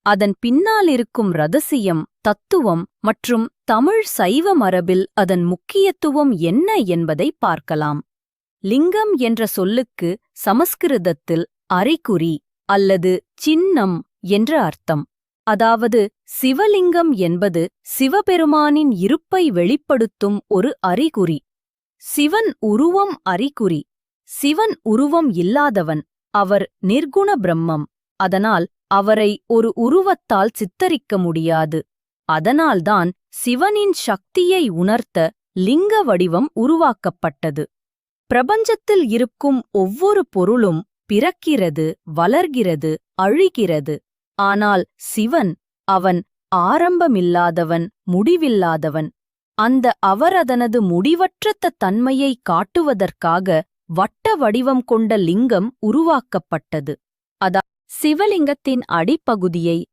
அதன் பின்னாலிருக்கும் ரகசியம், தத்துவம் மற்றும் தமிழ் சைவ மரபில் அதன் முக்கியத்துவம் என்ன என்பதை பார்க்கலாம். லிங்கம் என்ற சொல்லுக்கு சமஸ்கிருதத்தில் அறிகுறி அல்லது சின்னம் என்ற அர்த்தம். அதாவது சிவலிங்கம் என்பது சிவபெருமானின் இருப்பை வெளிப்படுத்தும் ஒரு அறிகுறி. சிவன் உருவம் அறிகுறி. சிவன் உருவம் இல்லாதவன். அவர் நிர்குண பிரம்மம். அதனால் அவரை ஒரு உருவத்தால் சித்தரிக்க முடியாது. அதனால்தான் சிவனின் சக்தியை உணர்த்த லிங்க வடிவம் உருவாக்கப்பட்டது. பிரபஞ்சத்தில் இருக்கும் ஒவ்வொரு பொருளும் பிறக்கிறது, வளர்கிறது, அழிகிறது. ஆனால் சிவன், அவன் ஆரம்பமில்லாதவன், முடிவில்லாதவன். அந்த அவரதனது முடிவற்ற தன்மையை காட்டுவதற்காக வட்ட வடிவம் கொண்ட லிங்கம் உருவாக்கப்பட்டது. சிவலிங்கத்தின் அடிப்பகுதியை